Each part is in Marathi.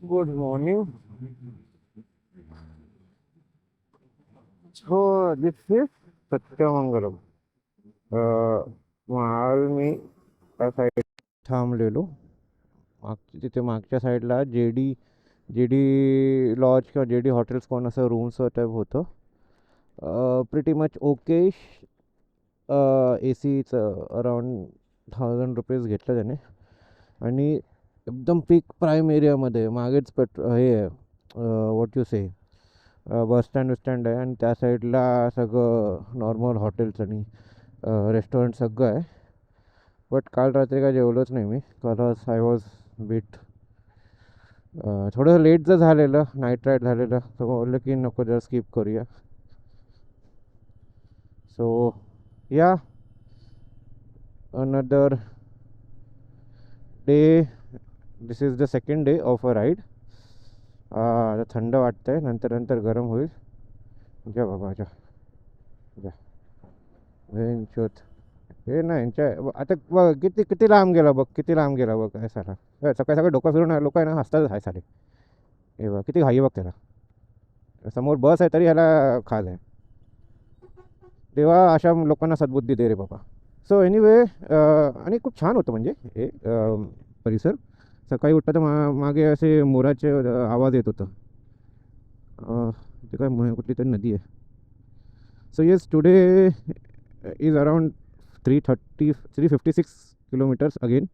Good morning. So this is Satyamangalam. माल मी त्या साईड थांबलेलो. तिथे मागच्या साईडला जेडी लॉज किंवा जेडी हॉटेल्स कोण असं रूम्स टाईप होतं. Pretty much okay. ए सीचं अराउंड ₹1000 घेतलं त्याने. आणि एकदम पीक प्राईम एरियामध्ये मागेच हे what you say bus stand आहे. आणि त्या साईडला सगळं नॉर्मल हॉटेल्स आणि रेस्टॉरंट सगळं आहे. बट काल रात्री काय जेवलोच नाही मी, बिकॉज आय वॉज बीट थोडंसं लेट जर झालेलं, नाईट राईड झालेलं, तर बोललं की नको जरा स्किप करूया. सो या another day. This is the second day of a ride. थंड वाटतंय, नंतर नंतर गरम होईल. जा बाबा जा जा. शोध हे नाही यांच्या आता बघ किती किती लांब गेला बघ, किती लांब गेला बघ. काय साला सकाळी सकाळी डोकं फिरून लोक आहे ना हसताच आहे साले. हे बघ किती घाई बघ त्याला. समोर बस आहे तरी ह्याला खाज आहे. तेव्हा अशा लोकांना सद्बुद्धी दे रे बाबा. सो एनिवे आणि खूप छान होतं म्हणजे हे परिसर. सकाळी उठता तर मागे असे मोराचे आवाज येत होतं. ते काय कुठली तरी नदी आहे. So yes, today is around 356 kilometres again.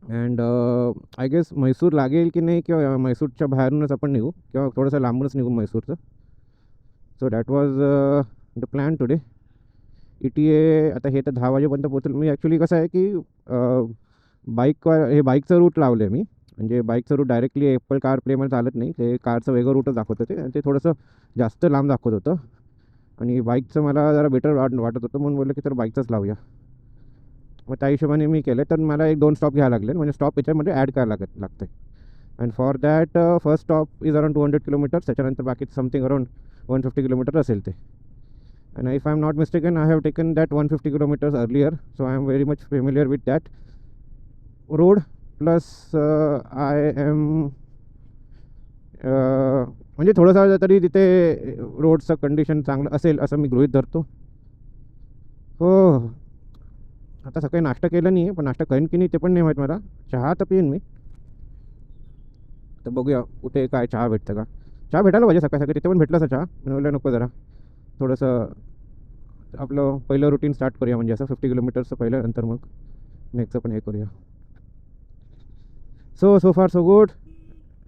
And I guess Mysore लागेल की नाही, किंवा म्हैसूरच्या बाहेरूनच आपण निघू, किंवा थोडंसं लांबूनच निघू म्हैसूरचं. So that was the plan today. ETA आता हे तर 10 वाजेपर्यंत पोहोचेल. मी ॲक्च्युली कसं आहे की बाईकचं रूट लावलं आहे मी. म्हणजे बाईकचं रूट डायरेक्टली ॲपल कार प्लेमध्ये चालत नाही, ते कारचं वेगळं रूटच दाखवत होते आणि ते थोडंसं जास्त लांब दाखवत होतं. आणि बाईकचं मला जरा बेटर वाटत होतं, म्हणून बोललं की तर बाईकचंच लावूया. मग त्या हिशोबाने मी केलं. तर मला 1-2 स्टॉप घ्यायला लागले, म्हणजे स्टॉप याच्यामध्ये ॲड करायला लागते. And for that first stop is around 200 kilometres. त्याच्यानंतर बाकी समथिंग अराउंड 150 किलोमीटर असेल ते. And if I'm not mistaken, I have taken that 150 kilometers earlier, so I am very much familiar with that road. Plus I am म्हणजे थोडंसं तरी तिथे रोडचं कंडिशन चांगलं असेल असं मी गृहीत धरतो. हो, आता सकाळी नाश्ता केला नाही आहे, पण नाश्ता करेन की नाही ते पण नाही माहीत मला. चहा तर पिईन मी. तर बघूया कुठे काय चहा भेटतं का. चहा भेटायला पाहिजे सकाळी सकाळी. तिथे पण भेटलं असं चहा. मी बोललं नको, जरा थोडंसं आपलं पहिलं रुटीन स्टार्ट करूया, म्हणजे असं 50 किलोमीटरचं पहिलं, नंतर मग नेक्स्टचं पण हे करूया. सो फार सो गुड.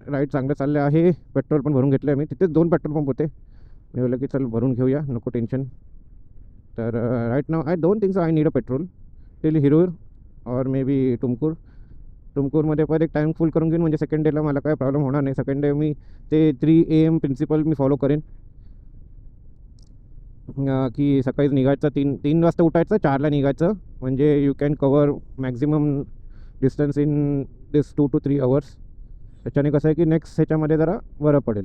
राईड चांगलं चाललं आहे. पेट्रोल पण भरून घेतलं आहे मी. तिथेच 2 पेट्रोल पंप होते. मी बोललं की चल भरून घेऊया, नको टेन्शन. तर right now I don't think so I need a petrol till Hiriyur or may be तुमकूरमध्ये पण एक टाईम फुल करून घेईन, म्हणजे सेकंड डेला मला काय प्रॉब्लेम होणार नाही. सेकंड डे मी ते 3 AM प्रिन्सिपल मी फॉलो करेन. की सकाळीच निघायचं, 3 वाजता उठायचं, 4ला निघायचं, म्हणजे you can cover maximum distance in this 2 to 3 hours. त्याच्याने कसं आहे की नेक्स्ट ह्याच्यामध्ये जरा बरं पडेल.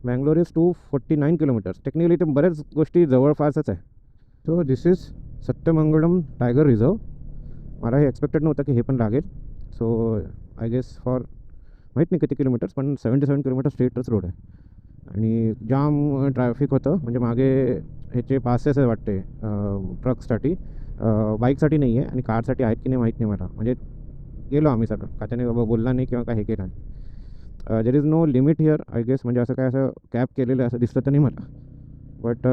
Bangalore is 249 kilometres. टेक्निकली ते बऱ्याच गोष्टी जवळपासच आहे. So this is Sathyamangalam tiger reserve. मला हे एक्सपेक्टेड नव्हतं की हे पण लागेल. सो आय गेस फॉर माहीत नाही किती किलोमीटर्स, पण 77 किलोमीटर स्ट्रेटच रोड आहे. आणि जाम ट्रॅफिक होतं, म्हणजे मागे ह्याचे पासेस आहे वाटते ट्रकसाठी, बाईकसाठी नाही आहे. आणि कारसाठी आहेत की नाही माहीत नाही मला. म्हणजे गेलो आम्ही सगळं, का त्याने बोलला नाही किंवा काय हे केलं नाही. There is no limit here I guess. म्हणजे असं काय असं कॅब केलेलं असं दिसलं तर नाही मला. बट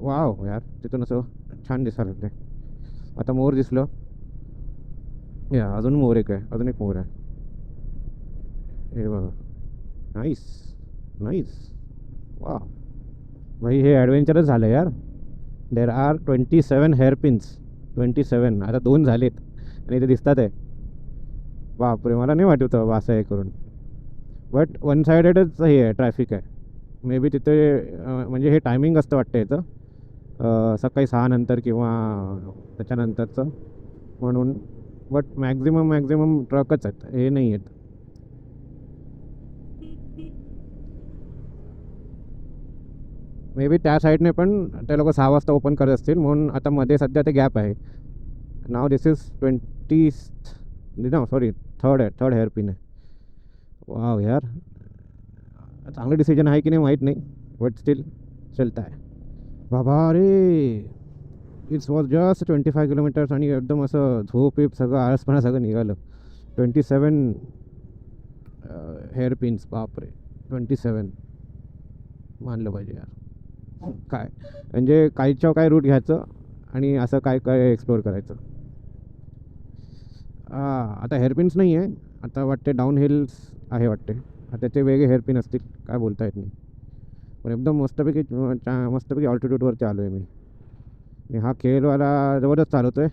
वाव यार, तिथून असं छान दिसायला लागलं. आता मोर दिसलं. या अजून मोर एक आहे, अजून एक मोर आहे. हे बघा, नाईस नाईस. वा भाई, हे ॲडव्हेंचरच झालं यार. There are 27 हेअरपिन्स. 27, आता 2 झालेत आणि ते दिसतात आहे. बापरे, मला नाही वाटत होतं असं हे करून. बट वन सायडेडच हे आहे, ट्रॅफिक आहे. मे बी तिथे म्हणजे हे टायमिंग असतं वाटतं याचं, सकाळी 6 नंतर किंवा त्याच्यानंतरचं, म्हणून. बट मॅक्झिमम ट्रकच आहेत, हे नाही आहेत. मे बी त्या साईडने पण ते लोक 6 वाजता ओपन करत असतील, म्हणून आता मध्ये सध्या ते गॅप आहे. Now this is 20 sorry third हेअरपिन आहे. वाव यार, चांगलं डिसिजन आहे की नाही माहीत नाही, बट स्टील चलता आहे बाबा. अरे इट्स वॉज जस्ट 25 किलोमीटर्स आणि एकदम असं झोप वेप सगळं आळसपणा सगळं निघालं. 27 हेअरपिन्स, बापरे 27 मानलं पाहिजे यार. काय म्हणजे कायच्या काय रूट घ्यायचं आणि असं काय काय एक्सप्लोअर करायचं. आता हेअरपिन्स नाही आहे, आता वाटते डाऊन हिल्स आहे वाटते. त्याचे वेगळे हेअरपिन असतील, काय बोलता येत नाही. पण एकदम मस्तपैकी ऑल्टिट्यूडवरती आलो आहे मी. आणि हा खेळवाला जवळच चालवतो आहे,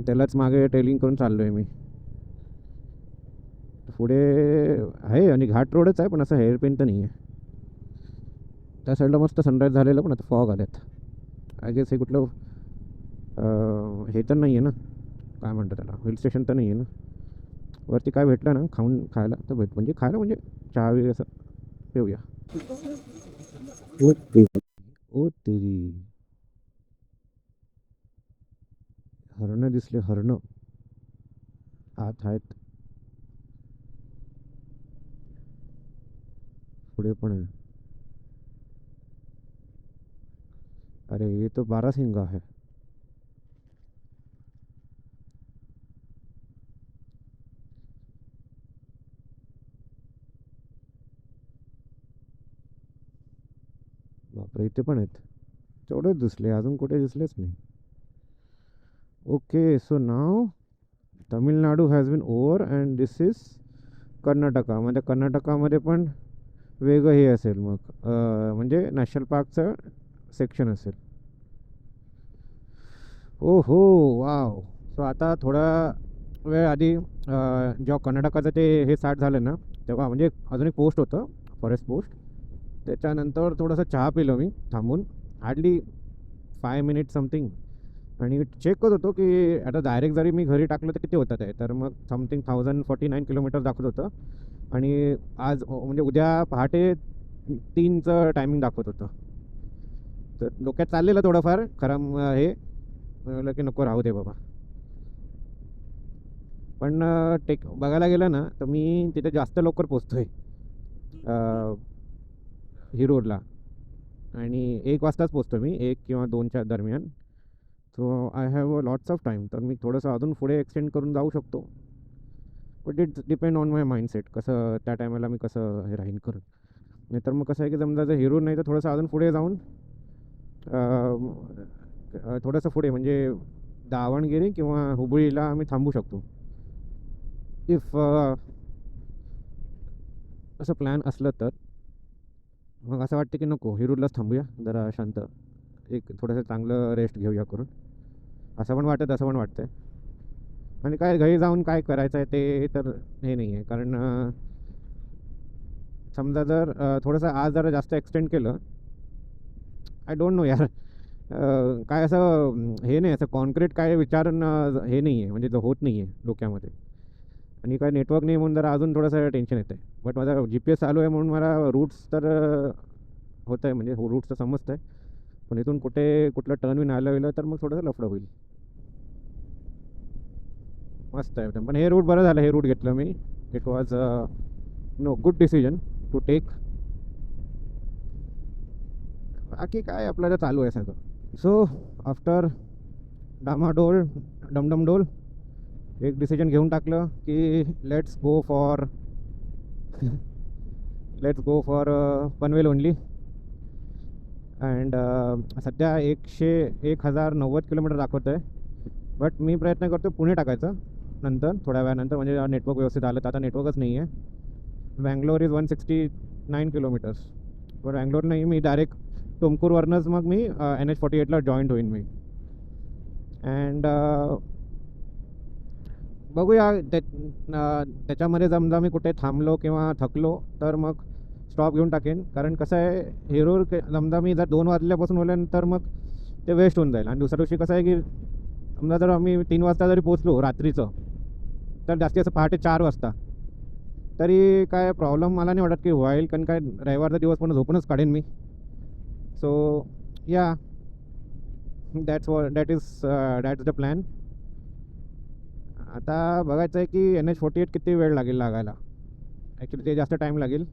त्यालाच मागे टेलिंग करून चाललो आहे मी. पुढे आहे आणि घाट रोडच आहे, पण असं हेअरपिन तर नाही आहे. त्या साईडला मस्त सनराईज झालेलं, पण आता फॉग आल्यात. आय गेस हे कुठलं हे तर नाही आहे ना, काय म्हणतात त्याला, हिल स्टेशन तर नाही आहे ना. वरती काय भेटलं ना खायला तर म्हणजे खायला म्हणजे चहा वगैरे असं पिऊया. ओ तेरी, हरणं दिसले, हरणं आत आहेत. पुढे पण आहे. अरे ये तो बारासिंगा है. बापरे इथे पण आहेत. तेवढेच दिसले, अजून कुठे दिसलेच नाही. Okay so now Tamil Nadu has been over and this is Karnataka. म्हणजे कर्नाटकामध्ये पण वेगळं हे असेल मग, म्हणजे नॅशनल पार्कचं सेक्शन असेल. ओ हो, वाव. सो आता थोडा वेळ आधी जेव्हा कर्नाटकाचं ते हे स्टार्ट झालं ना, तेव्हा म्हणजे अजून एक पोस्ट होतं, फॉरेस्ट पोस्ट. त्याच्यानंतर थोडंसं चहा पिलो मी थांबून, हार्डली 5 मिनिट समथिंग. आणि चेक करत होतो की आता डायरेक्ट जरी मी घरी टाकलं तर किती होतं ते, तर मग समथिंग 1049 किलोमीटर दाखवत होतं. आणि आज म्हणजे उद्या पहाटे 3चं टायमिंग दाखवत होतं. तर डोक्यात चाललेलं थोडंफार खरं हे म्हटलं की नको राहू दे बाबा. पण बघायला गेलं ना तर मी तिथे जास्त लवकर पोचतो आहे ही रोडला. आणि 1 वाजताच पोचतो मी, 1 किंवा 2च्या दरम्यान. So I have a lots of time, तर मी थोडंसं अजून पुढे एक्सटेंड करून जाऊ शकतो. But it's depend on my mindset, कसं त्या टायमाला मी कसं हे राहीन करून. नाहीतर मग कसं आहे की समजा जर हिरो नाही तर थोडंसं अजून पुढे जाऊन थोडंसं पुढे म्हणजे दावणगिरी किंवा हुबळीला आम्ही थांबू शकतो, इफ असं प्लॅन असलं तर. मग असं वाटतं की नको, हिरूरलाच थांबूया जरा शांत, एक थोडंसं चांगलं रेस्ट घेऊया करून. असं पण वाटतं, असं पण वाटतं. आणि काय घरी जाऊन काय करायचं आहे ते तर हे नाही आहे. कारण समजा जर थोडंसं आज जरा जास्त एक्सटेंड केलं, आय डोंट नो यार, काय असं हे नाही, असं कॉन्क्रीट काय विचार हे नाही आहे, म्हणजे होत नाही आहे डोक्यामध्ये. आणि काय नेटवर्क नाही म्हणून जरा अजून थोडंसं टेन्शन येतं आहे. बट माझा GPS चालू आहे म्हणून मला रूट्स तर होत आहे, म्हणजे रूट्स तर समजतं आहे. पण इथून कुठलं टर्न विन आलं तर मग थोडंसं लफडं होईल. मस्त आहे एकदम. पण हे रूट बरं झालं, हे रूट घेतलं मी. It was good decision to take. बाकी काय आपल्याला चालू आहे सगळं. सो आफ्टर डामाडोल डमडमडोल एक डिसिजन घेऊन टाकलं की let's go for Panvel only. And सध्या 1090 किलोमीटर दाखवत आहे. बट मी प्रयत्न करतो पुणे टाकायचं नंतर, थोड्या वेळानंतर, म्हणजे नेटवर्क व्यवस्थित आलं. तर आता नेटवर्कच नाही आहे. Bangalore is 169 kilometres. पण बँगलोर नाही, मी डायरेक्ट तुमकूरवरनंच मग मी NH48ला जॉईंट होईन मी. अँड बघूया त्याच्यामध्ये समजा मी कुठे थांबलो किंवा थकलो तर मग स्टॉप घेऊन टाकेन. कारण कसं आहे, हिरूर समजा मी जर 2 वाजल्यापासून बोलल्यानंतर मग ते वेस्ट होऊन जाईल. आणि दुसऱ्या दिवशी कसं आहे की समजा जर आम्ही 3 वाजता जरी पोचलो रात्रीचं, तर जास्तीत जास्त पहाटे 4 वाजता तरी काय प्रॉब्लेम मला नाही वाटत की होईल. कारण काय रविवारचा दिवस पण झोपूनच काढेन मी. सो या, दॅट इज द प्लॅन. आता बघायचं आहे की NH48 किती वेळ लागेल लागायला. ॲक्च्युली ते जास्त टाईम लागेल,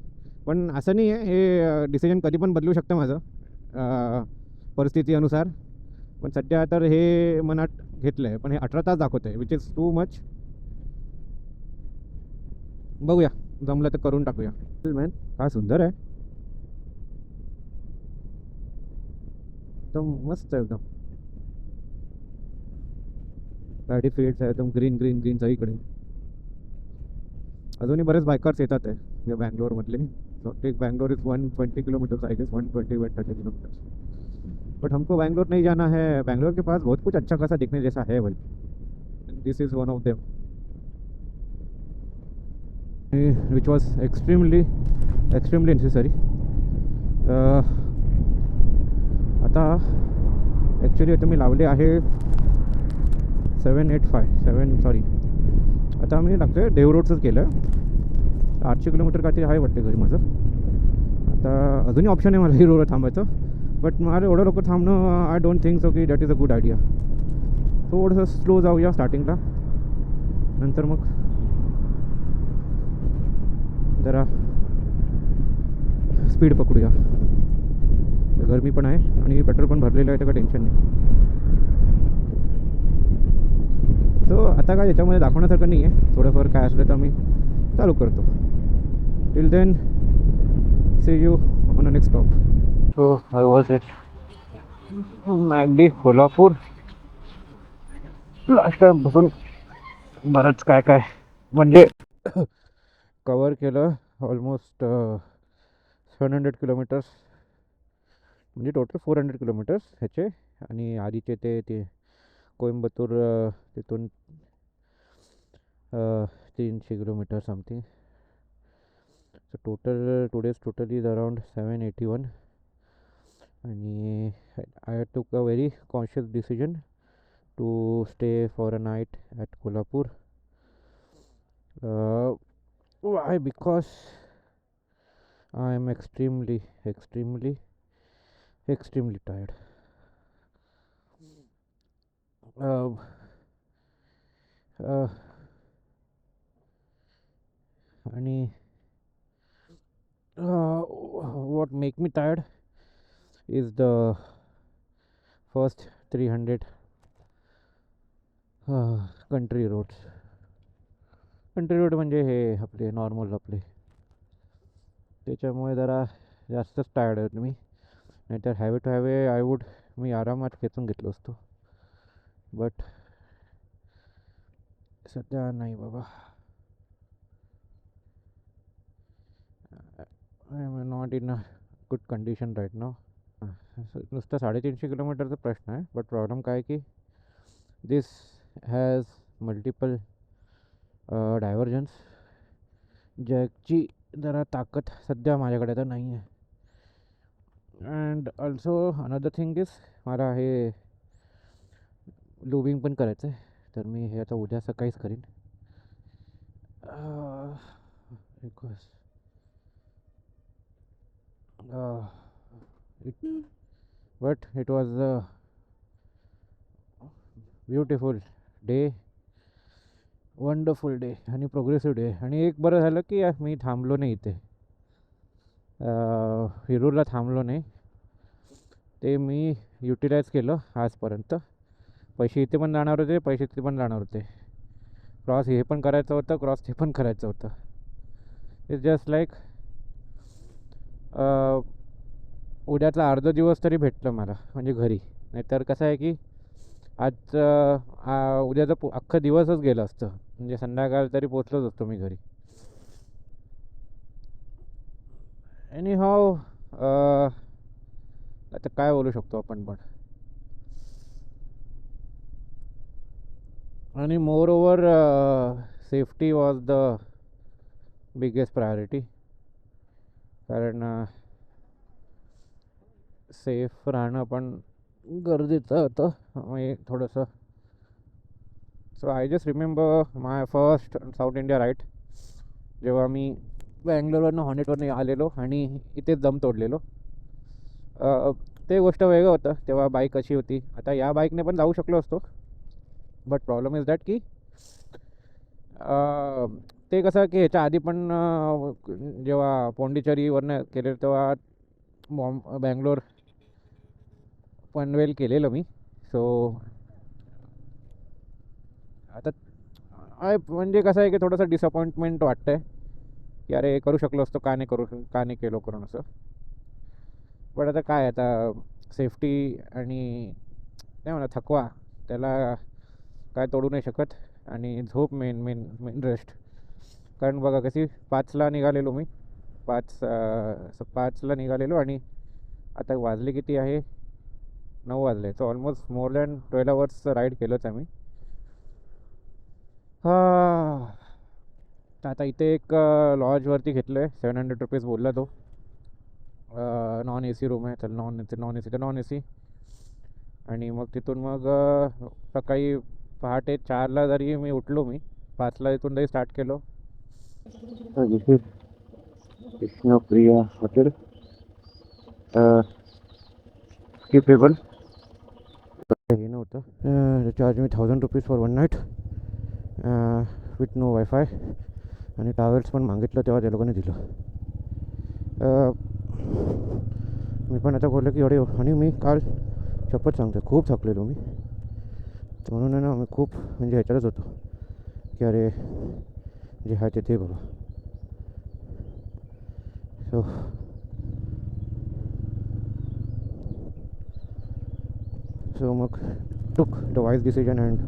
पण असं नाही आहे, हे डिसिजन कधी पण बदलू शकतं माझं परिस्थितीनुसार. पण सध्या तर हे मनात घेतलं आहे, पण हे 18 तास दाखवतं आहे, विच इज टू मच. बघूया, जमलं तर करून टाकूया. मॅन काय सुंदर आहे, एकदम मस्त आहे एकदम. गाडी फील्ड्स आहे एकदम, ग्रीन ग्रीन ग्रीन सगळीकडे. अजूनही बरेच बायकर्स येतात आहे या बँगलोरमधले. So take Bangalore is 120 kilometres, I guess 120-130 kilometres. But हमको बैंगलोर नहीं जाना है. बैंगलोर के पास बहुत कुछ अच्छा खासा दिखने जैसा है भाई. This is one of them which was extremely necessary. आता ॲक्च्युली आता मी लावले आहे 7 सॉरी, आता मी लागतो आहे देव रोडचंच केलं. 800 किलोमीटर काहीतरी आहे वाटते घरी माझं. आता अजूनही ऑप्शन आहे मला हिरोवर थांबायचं, बट मला एवढं लवकर थांबणं आय डोंट थिंक सो की that is a good idea. थोडंसं स्लो जाऊया स्टार्टिंगला, नंतर मग जरा स्पीड पकडूया. गरमी पण आहे आणि पेट्रोल पण भरलेलं आहे, तर काय टेन्शन नाही. सो आता काय याच्यामध्ये दाखवण्यासारखं नाही आहे. थोडंफार काय असलं तर मी चालू करतो. Till then see you on a next stop. So I was at Magdi Kolhapur. Last टाईमपासून बरंच काय काय म्हणजे कवर केलं. ऑलमोस्ट 700 किलोमीटर्स, म्हणजे टोटल 400 किलोमीटर्स ह्याचे. आणि आधीचे ते कोइंबतूर तिथून 300 kilometre something. So today's total is around 781. आणि I took a very conscious decision to stay for a night at Kolhapur. Why? Because I am extremely tired. Uh, आणि what make me tired is the first 300 country roads. Country road म्हणजे हे आपले नॉर्मल आपले, त्याच्यामुळे जरा जास्तच टायर्ड आहे मी. नाहीतर हायवे टू हायवे मी आरामात खेचून घेतलो असतो, बट सध्या नाही बाबा. I am not in a good condition right now. नुसतं 350 किलोमीटरचा प्रश्न आहे, बट प्रॉब्लेम काय की दिस हॅज मल्टिपल डायव्हर्जन्स, ज्याची जरा ताकद सध्या माझ्याकडे तर नाही आहे. And also another thing is, मला हे लुबिंग पण करायचं आहे, तर मी हे आता उद्या सकाळीच करीन. But it was a beautiful day, wonderful day आणि प्रोग्रेसिव्ह डे. आणि एक बरं झालं की मी थांबलो नाही इथे, हिरूरला थांबलो नाही. ते मी युटिलाइज केलं आजपर्यंत. पैसे इथे पण जाणार होते, पैसे तिथे पण जाणार होते. क्रॉस हे पण करायचं होतं, क्रॉस ते पण करायचं होतं. इट्स जस्ट लाईक उद्याचा अर्धा दिवस तरी भेटलं मला, म्हणजे घरी. नाहीतर कसं आहे की आज उद्याचा अख्खा दिवसच गेलं असतं, म्हणजे संध्याकाळ तरी पोचलोच असतो मी घरी. एनी हाव, आता काय बोलू शकतो आपण पण. आणि moreover safety was the biggest priority. कारण सेफ राहणं पण गरजेचं होतं. थोडंसं. So I just remember my first South India ride, जेव्हा मी बँगलोरवरनं हॉर्नेटवरनं आलेलो आणि इथेच दम तोडलेलो. ते गोष्ट वेगळं होतं, तेव्हा बाईक अशी होती. आता या बाईकने पण जाऊ शकलो असतो, बट प्रॉब्लेम इज दॅट की ते कसं की ह्याच्या आधी पण जेव्हा पोंडिचेरीवरनं केलेलं तेव्हा बँगलोर पनवेल केलेलं मी. सो आता म्हणजे कसं आहे की थोडंसं डिसअपॉइंटमेंट वाटतं आहे की अरे करू शकलो असतो, का नाही केलो करून असं. पण आता काय, आता सेफ्टी आणि काय म्हणा थकवा, त्याला काय तोडू नाही शकत. आणि झोप, मेन मेन मेन रेस्ट. कारण बघा कशी 5ला निघालेलो मी, 5ला निघालेलो आणि आता वाजले किती आहे, 9 वाजले. So almost more than 12 hours ride केलंच आम्ही. हा, तर आता इथे एक लॉजवरती घेतलं आहे, ₹700 बोलला तो. नॉन ए सी रूम आहे, तर नॉन ए सी. आणि मग तिथून मग सकाळी पहाटे 4ला जरी मी उठलो, मी 5ला इथून जरी स्टार्ट केलो. This is Vishnupriya Hotel. Skippable. हे नव्हतं, charge me ₹1000 for 1 night with no wifi. आणि ट्रॅव्हल्स पण मागितलं तेव्हा त्या लोकांनी दिलं. मी पण आता बोललो की एवढे, आणि मी काल शपथ सांगतो खूप थकलेलो मी. म्हणून आहे ना, मी खूप म्हणजे ह्याच्यातच होतो की अरे जे आहे ते ते बाबा. सो मग took the wise decision. And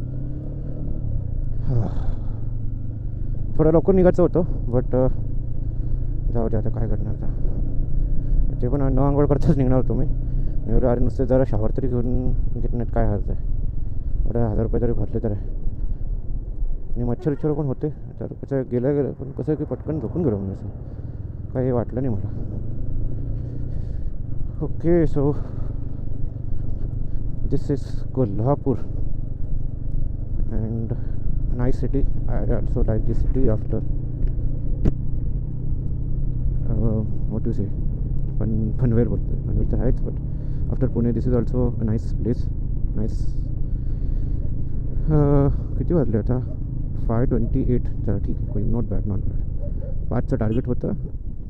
थोडं लवकर निघायचं होतं, बट जाऊ दे आता काय करणार. आता ते पण न आंघोळ करताच निघणार होतो मी. एवढं अरे नुसते जरा शावर तरी घेऊन घेतण्यात काय हरत आहे. एवढे ₹1000 तरी भरले तर आहे. आणि मच्छर पण होते, तर कसं गेलं पण कसं की पटकन झोपून गेलो मी, असं काही वाटलं नाही मला. Okay, so this is Kolhapur and nice city. I also like this city after what to say. Panvel बोलतो, पनवेल तर आहेच, but after Pune this is also a nice place. Nice. किती वाजले आता, 5:28. चला ठीक आहे, कोई नॉट बॅड. 5चं टार्गेट होतं,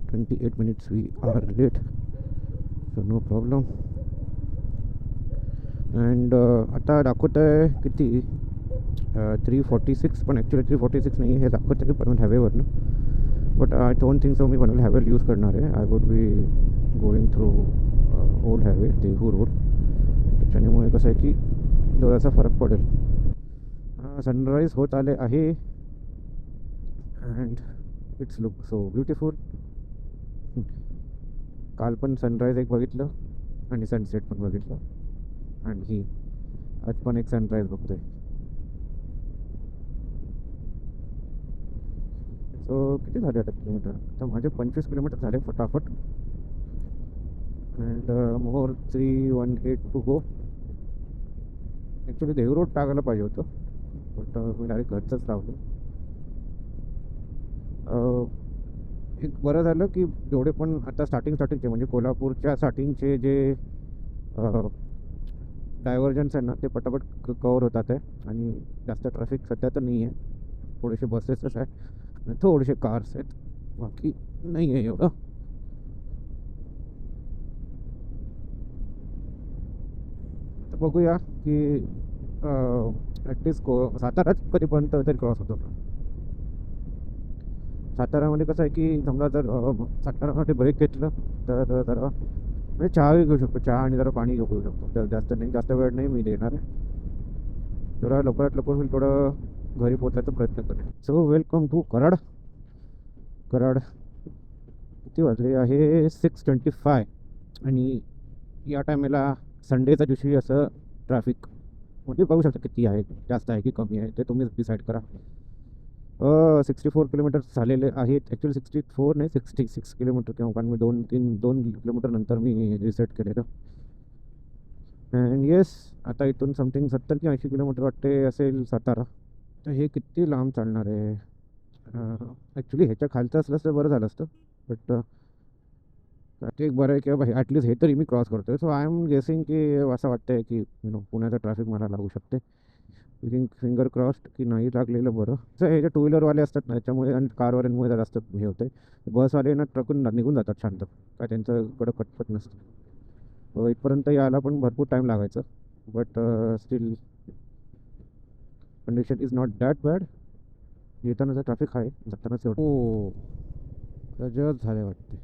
28 minutes we are late, so no problem. And आता दाखवतं आहे किती, 346. पण ॲक्च्युली 346 नाही, हे दाखवतं आहे पनवेल हायवेवरनं. But I don't think so मी पनवेल हायवेवर यूज करणार आहे. I would be going through old highway, Dehu road. त्याच्यामुळे कसं आहे की थोडासा फरक पडेल. सनराईज होत आले आहे and it's look so beautiful. काल पण सनराईज एक बघितलं आणि सनसेट पण बघितलं, आणि आज पण एक सनराईज बघतोय. सो किती झाले आता किलोमीटर, तर माझे 25 किलोमीटर झाले फटाफट. And more 318 to go. Actually Dehu road टाकायला पाहिजे होतं, बट मी डायरेक्ट घरचंच लावलं. एक बरं झालं की जेवढे पण आता स्टार्टिंगचे म्हणजे कोल्हापूरच्या स्टार्टिंगचे जे डायव्हर्जन्स आहे ना, ते पटापट कवर होतात आहे. आणि जास्त ट्रॅफिक सध्या तर नाही आहे. थोडेसे बसेसच आहे आणि थोडेसे कार्स आहेत, बाकी नाही आहे एवढं. तर बघूया की ॲटलिस्ट साताराच कधीपर्यंत तरी क्रॉस होतो. सातारामध्ये कसं आहे की समजा जर सातारामध्ये ब्रेक घेतलं तर जरा म्हणजे चहाही घेऊ शकतो, चहा आणि जरा पाणी घेऊ शकतो. तर जास्त वेळ नाही मी देणार आहे. थोडा लवकरात लवकर होईल थोडं घरी पोचायचा प्रयत्न करेन. So welcome to Karad. किती वाजले आहे, 6:25. आणि या टायमाला संडेच्या दिवशी असं ट्रॅफिक म्हणजे बघू शकता किती आहे, जास्त आहे की कमी आहे ते तुम्हीच डिसाईड करा. 64 किलोमीटर झालेले आहेत. ॲक्च्युली 64 नाही, 66 किलोमीटर किंवा, कारण मी 2 किलोमीटर नंतर मी रिसेट केलेलं. अँड येस, आता इथून समथिंग 70 की 80 किलोमीटर वाटते असेल सातारा. तर हे किती लांब चालणार आहे. ॲक्च्युली ह्याच्या खालचं असलं तर बरं झालं असतं, बट ते एक बरं आहे की बाबा ॲटलिस्ट हे तरी मी क्रॉस करतो आहे. सो आय एम गेसिंग की असं वाटतं आहे की पुण्याचं ट्रॅफिक मला लागू शकते. फिंगर क्रॉस्ड की नाही लागलेलं बरं. असं हे जे टू व्हीलरवाले असतात ना याच्यामुळे आणि कारवाल्यांमुळे जरा असतात हे होते. बसवाले ना ट्रकून निघून जातात शांत, काय त्यांच्याकडं कटपट नसतं. इथपर्यंत यायला पण भरपूर टाईम लागायचा, but still condition is not that bad. येतानाचं ट्रॅफिक आहे, जातानाच एवढं हो गजब झाले वाटते.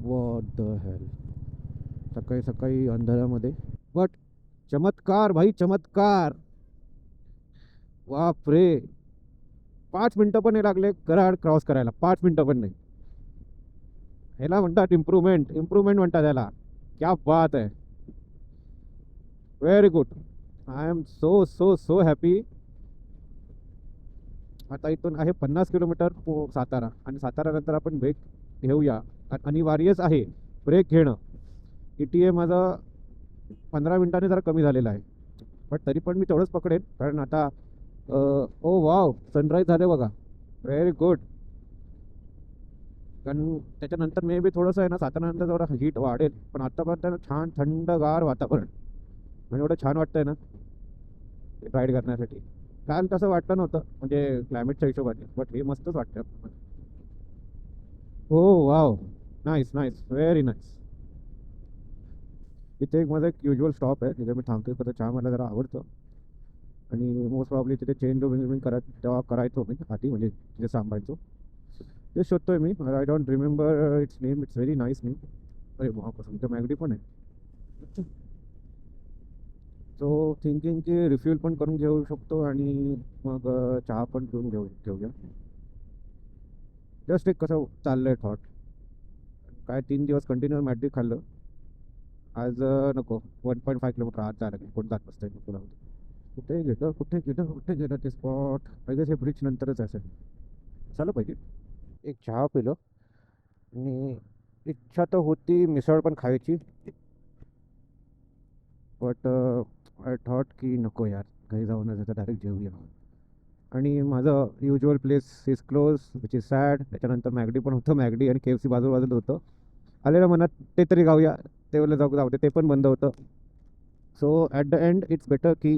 व्हॉट द हेल, सकाळी सकाळी अंधारामध्ये, बट चमत्कार भाई चमत्कार. बाप रे, 5 मिनटं पण नाही लागले कराड क्रॉस करायला, 5 मिनटं पण नाही. ह्याला म्हणतात इम्प्रूव्हमेंट, इम्प्रूव्हमेंट म्हणतात त्याला. क्या बात आहे, very good. I am so so so happy. आता इथून आहे 50 किलोमीटर सातारा, आणि सातारानंतर आपण ब्रेक घेऊया. अनिवार्यच आहे ब्रेक घेणं. ETA माझं 15 मिनिटांनी जरा कमी झालेलं आहे, बट तरी पण मी तेवढंच पकडेन, कारण आता ओ वाव सनराईज झाले बघा, व्हेरी गुड. कारण त्याच्यानंतर मे बी थोडंसं आहे ना सातारानंतर थोडं हीट वाढेल, पण आत्तापर्यंत छान थंडगार वातावरण, म्हणजे एवढं छान वाटतंय ना राईड करण्यासाठी. काल तसं वाटलं नव्हतं म्हणजे क्लायमेटच्या हिशोबाने, बट हे मस्तच वाटतं. हो wow, nice nice, very nice. इथे एक माझा एक युजल स्टॉप आहे तिथे मी थांबतो, तर चहा मला जरा आवडतं, आणि मोस्ट प्रॉब्ली तिथे चेंज ओव्हिंग तेव्हा करायचो मी आधी, म्हणजे तिथे सांभाळतो. ते शोधतोय मी, I don't remember its name, it's very nice name. अरे वा, कसं इथं मॅगडी पण आहे. सो थिंकिंग की रिफ्यूल पण करून घेऊ शकतो, आणि मग चहा पण पिऊन घेऊया. जस्ट एक कसं चाललंय थॉट, काय 3 दिवस कंटिन्यू मॅगडी खाल्लं, आज नको. 1.5 किलोमीटर आज जायला लागेल, कोण जात नसतं नको राहू दे. कुठे गेलं ते स्पॉट, पाहिजे हे ब्रिज नंतरच असेल. झालं पाहिजे. एक चहा पिलं, आणि इच्छा तर होती मिसळ पण खायची, बट आय थॉट की नको यार, घरी जाऊनच आता डायरेक्ट जेवूया. आणि माझं usual place is close which is sad. त्याच्यानंतर मॅगडी पण होतं, मॅगडी आणि KFC बाजूला होतं. आलेलं मनात ते तरी गाऊया, ते वेळेला जाऊ दे, ते पण बंद होतं. So at the end it's better की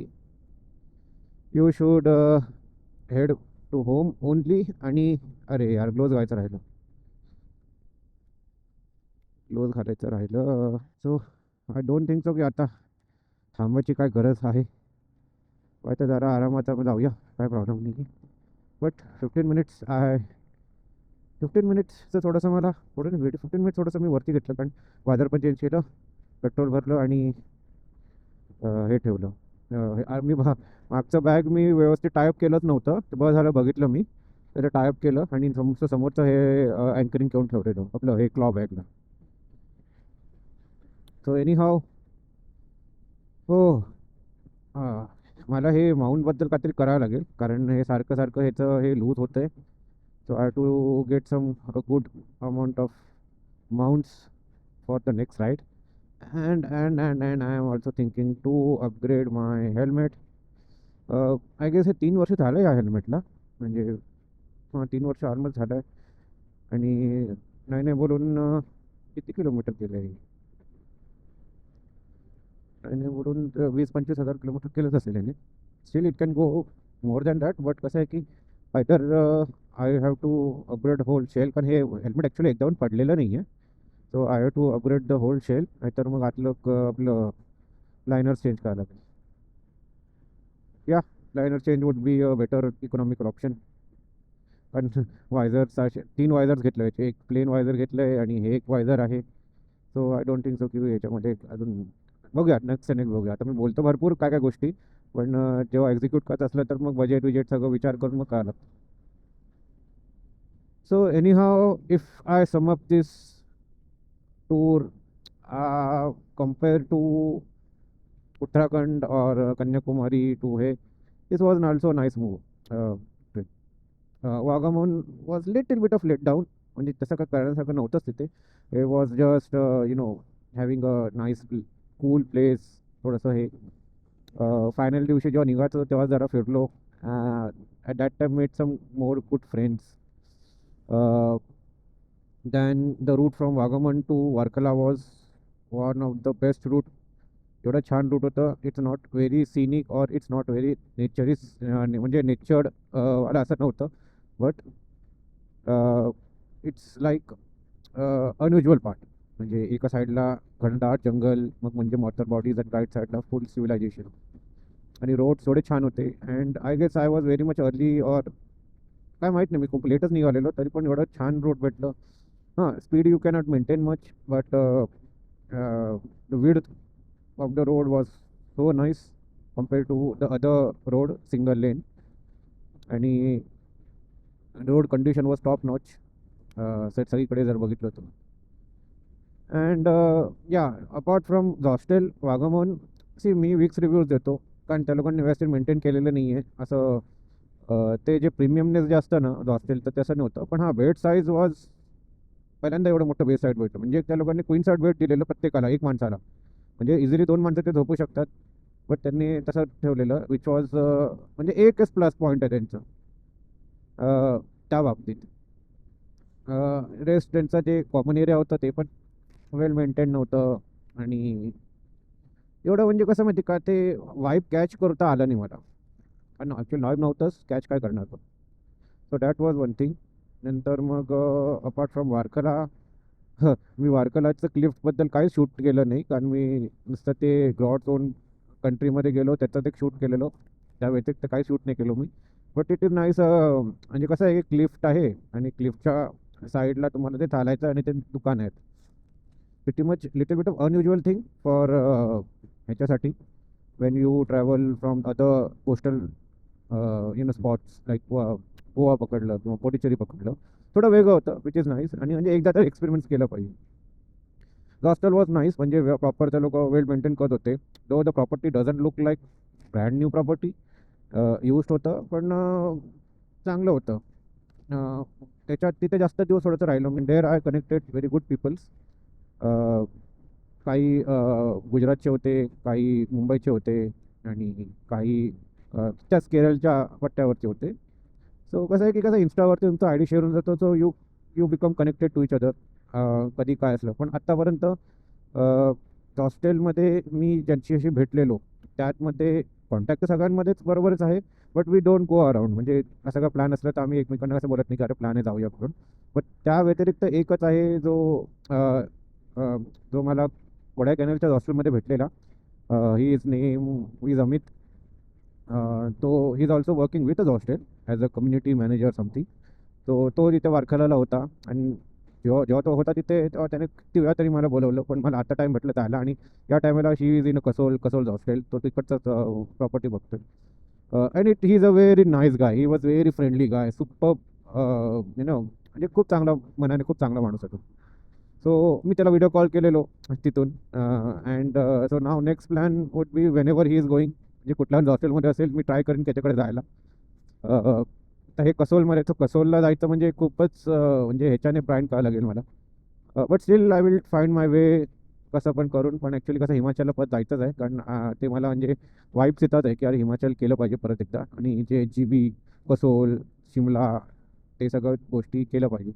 you should head to home only. आणि अरे यार, ग्लोज घालायचं राहिलं, ग्लोज घालायचं राहिलं. So I don't think so की आता थांबायची काय गरज आहे. तर जरा आरामात आपण जाऊया, काय प्रॉब्लेम नाही. बट 15 मिनिट्सचं थोडंसं मला पुढे 15 मिनिट्स थोडंसं मी वरती घेतलं, कारण वाजर पण चेंज केलं, पेट्रोल भरलं, आणि हे ठेवलं. मी मागचं बॅग मी व्यवस्थित टायअप केलंच नव्हतं, तर बरं झालं बघितलं मी, त्याचं टायअप केलं, आणि समोरचं हे अँकरिंग करून ठेवलेलं आपलं हे क्लॉ बॅगला. सो एनी हाव, हो. हां, मला हे माउंटबद्दल काहीतरी करावं लागेल, कारण हे सारखं सारखं ह्याचं हे लूज होतं आहे. So I to get some good amount of mounts for the next ride. And I am also thinking to upgrade my helmet. I guess हे 3 वर्ष झालं या हेल्मेटला, म्हणजे 3 वर्ष ऑलमोस्ट झालं आहे. आणि नाही नाही बोलून किती किलोमीटर केलं आहे, नाही नाही बोलून 20-25 हजार किलोमीटर केलंच असेल याने. Still it can go more than that, but कसं आहे की either I have to upgrade whole shell, कारण हे हेल्मेट ॲक्च्युली एकदा पण पडलेलं नाही आहे. So I have to upgrade the whole shell, नाहीतर मग आतलं आपलं लायनर चेंज करायला लागेल. या liner change would be a better economical option. पण वायझर्स असे 3 वायझर्स घेतले आहेत, एक प्लेन वायझर घेतलं आहे, आणि हे एक वायझर आहे. So I don't think so की याच्यामध्ये अजून बघूया, नेक्स्ट बघूया. आता मी बोलतो भरपूर काय काय गोष्टी, पण जेव्हा एक्झिक्यूट करत असलं तर मग बजेट सगळं विचार करून मग करायला लागतं. So anyhow, if I sum up this tour compared to Uttarakhand or Kanyakumari to hey, this was also a nice move. Trip. Vagamon was little bit of let down. म्हणजे तसं काय करण्यासारखं नव्हतंच तिथे. हे was just having a nice cool place. थोडंसं हे फायनल दिवशी जेव्हा निघायचं तेव्हा जरा फिरलो. At that time made some more good friends. Then the route from Vagamon to Varkala was one of the best route एवढं छान रूट होतं. It's not very scenic or it's not very नेचरिस म्हणजे नेचर्ड वाला असं नव्हतं. But it's like unusual part. म्हणजे एका साईडला घनदाट जंगल, मग म्हणजे मॉटर बॉडीज आणि राईट साईडला फुल सिव्हिलायझेशन. आणि रोड्स थोडे छान होते. And I guess I was very much early or काय माहीत नाही, मी खूप लेटच निघालेलो, तरी पण एवढं छान रोड भेटलं. हां, speed you cannot maintain much, but the width of the road was so nice compared to the other road single lane. आणि road condition was top notch सगळीकडे जर बघितलं तर. अँड या अपार्ट फ्रॉम हॉस्टेल वाघमोन, सी मी विक्स रिव्ह्यूज देतो, कारण त्या लोकांनी व्यवस्थित मेंटेन केलेलं नाही आहे असं. ते जे प्रीमियमनेस जे असतं ना हॉस्टेल, तर तसं नव्हतं. पण हां, बेड साईज वॉज पहिल्यांदा एवढं मोठं बेड साईड भेटलं. म्हणजे त्या लोकांनी क्वीन साईड बेड दिलेलं प्रत्येकाला, एक माणसाला. म्हणजे इझिली 2 माणसं ते झोपू शकतात. बट त्यांनी तसं ठेवलेलं विच वॉज म्हणजे एकच प्लस पॉईंट आहे त्यांचं त्या बाबतीत. रेस्ट त्यांचं जे कॉमन एरिया होतं ते पण वेल मेंटेन नव्हतं. आणि एवढं म्हणजे कसं माहिती का, ते वाईब कॅच करता आलं नाही मला, कारण ॲक्च्युअली वाईब नव्हतंच, कॅच काय करणार पण. So that was one thing. नंतर मग अपार्ट फ्रॉम वारकला, मी वारकलाचं क्लिफ्टबद्दल काहीच शूट केलं नाही, कारण मी नुसतं ते गॉड झोन कंट्रीमध्ये गेलो त्याच्यात एक शूट केलेलो, त्या व्यतिरिक्त काही शूट नाही केलो मी. But it is nice. म्हणजे कसं आहे, एक लिफ्ट आहे आणि क्लिफ्टच्या साईडला तुम्हाला ते चालायचं आणि ते दुकान आहेत. Pretty much little bit of unusual thing for ह्याच्यासाठी, when you travel from other coastal spots like Goa पकडलं किंवा पोटिचेरी पकडलं, थोडं वेगळं होतं, विच इज नाईस. आणि म्हणजे एकदा तर एक्सपेरिमेंट्स केलं पाहिजे. द हॉस्टेल वॉज नाईस, म्हणजे प्रॉपर ते लोक वेल मेंटेन करत होते. Though the property doesn't look like brand new property, used होतं, पण चांगलं होतं. त्याच्यात तिथे जास्त दिवस थोडंसं राहिलो मी. There I connected very good peoples. काही गुजरातचे होते, काही मुंबईचे होते, आणि काही त्याच केरळच्या पट्ट्यावरचे होते. सो कसं आहे की कसं इन्स्टावरती तुमचा आय डी शेअर होऊन जातो, so you you become connected to each other कधी काय असलं. पण आत्तापर्यंत हॉस्टेलमध्ये मी ज्यांच्याशी भेटलेलो त्यातमध्ये कॉन्टॅक्ट तर सगळ्यांमध्येच बरोबरच आहे. But we don't go around, म्हणजे असं का प्लॅन असलं तर आम्ही एकमेकांना असं बोलत नाही की अरे प्लॅन आहे जाऊया करून. बट त्या व्यतिरिक्त एकच आहे जो जो मला कोडायकॅनलच्या हॉस्टेलमध्ये भेटलेला. He is name is Amit. तो he is also working with a hostel as a community manager something. तो तिथे वारखाल्याला होता, आणि जेव्हा जेव्हा तो होता तिथे तेव्हा त्याने किती वेळा तरी मला बोलवलं, पण मला आता टाईम भेटलं तर आला. आणि या टायमाला शी इज इन कसोल हॉस्टेल, तो तिकडचाच प्रॉपर्टी बघतोय. And he is a very nice guy, he was very friendly guy, super म्हणजे खूप चांगला मनाने, खूप चांगला माणूस आहे तो. सो मी त्याला व्हिडिओ कॉल केलेलो तिथून. And so now next plan would be Wien ever he is going, म्हणजे कुठल्याच हॉस्टेलमध्ये असेल मी ट्राय करेन त्याच्याकडे जायला. तर हे कसोलमध्ये, तर कसोलला जायचं म्हणजे खूपच म्हणजे ह्याच्याने प्राईड करावं लागेल मला. But still I will find my way कसं पण करून. पण ॲक्च्युली कसं हिमाचलला परत जायचंच आहे, कारण ते मला म्हणजे वाईब्स येतात आहे की अरे हिमाचल केलं पाहिजे परत एकदा, आणि जे GB, कसोल, शिमला, ते सगळं गोष्टी केलं पाहिजे.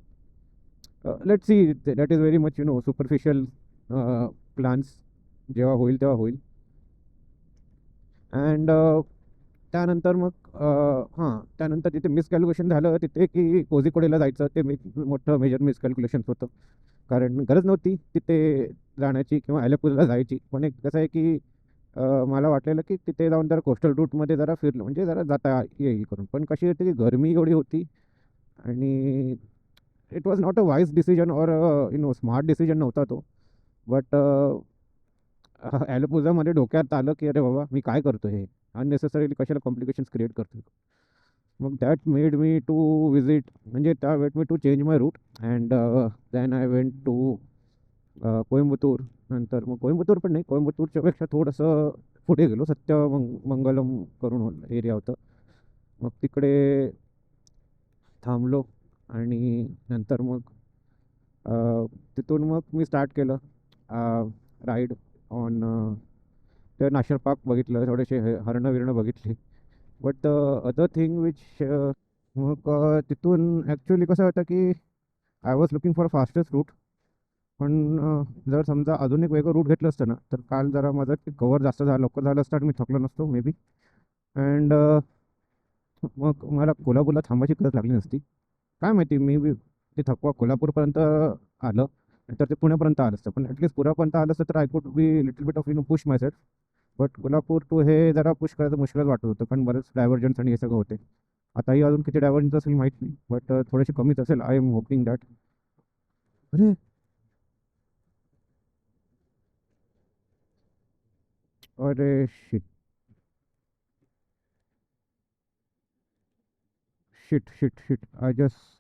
Let's see, that is very much superficial plans. जेव्हा होईल तेव्हा होईल. अँड त्यानंतर मग त्यानंतर तिथे मिसकॅल्क्युलेशन झालं तिथे की कोझिकोडेला जायचं. ते मोठं मेजर मिसकॅल्क्युलेशन होतं, कारण गरज नव्हती तिथे जाण्याची किंवा ॲलेपुझाला जायची. पण एक कसं आहे की मला वाटलेलं की तिथे जाऊन जरा कोस्टल रूटमध्ये जरा फिरलं म्हणजे जरा जाता येईल करून. पण कशी होती की गरमी एवढी होती, आणि it was not a wise decision or smart decision नव्हता तो. बट ॲलोपुझामध्ये डोक्यात आलं की अरे बाबा मी काय करतो, हे अननेसेसरीली कशाला कॉम्प्लिकेशन्स क्रिएट करतो. मग that made me to visit, म्हणजे त्या made me to change my route. And then I went to Coimbatore. नंतर मग कोइंबतूर पण नाही, कोइंबतूरच्या पेक्षा थोडंसं पुढे गेलो, मंगलम करून एरिया होतं. मग तिकडे थांबलो, आणि नंतर मग तिथून मग मी स्टार्ट केलं राईड ऑन. ते नॅशनल पार्क बघितलं, थोडेसे हरणं विरणं बघितली. But the other thing which मग तिथून ॲक्च्युली कसं होतं की I was looking for fastest route. पण जर समजा अजून एक वेगळं रूट घेतलं असतं ना, तर काल जरा माझं कवर जास्त झालं, लवकर झालं असतं आणि मी थकलो नसतो मे बी. अँड मग मला कोल्हापूरला थांबायची गरज लागली नसती. काय माहिती, मी बी ते थकवा कोल्हापूरपर्यंत आलं, तर ते पुण्यापर्यंत आलं असतं. पण ॲटलीस्ट पुण्यापर्यंत आलं असतं तर I could be little bit of push myself. But Kolhapur to हे जरा पुश करायचं मुश्किलच वाटत होतं, कारण बरेच डायव्हर्जन्स आणि हे सगळं होते. आताही अजून किती डायव्हर्जन्स असेल माहीत नाही, बट थोडेसे कमीच असेल. I am hoping that. अरे, अरे shit, shit shit shit, I just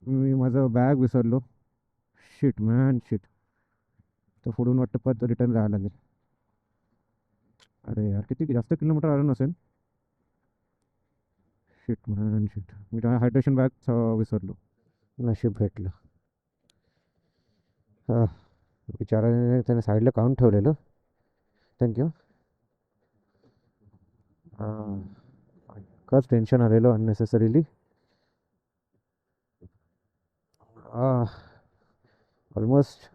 मी माझं बॅग विसरलो. Shit man, shit. तर पुढून वाटतं परत रिटर्न जायला लागेल. अरे यार, किती जास्त किलोमीटर आलं नसेल. Shit man, shit. मी हायड्रेशन बॅग विसरलो. नशीब भेटलं. हां, बिचाराने त्याने साईडला काढून ठेवलेलं. थँक्यू. हां, खरंच टेन्शन आलेलं अननेसेसरीली. ऑलमोस्ट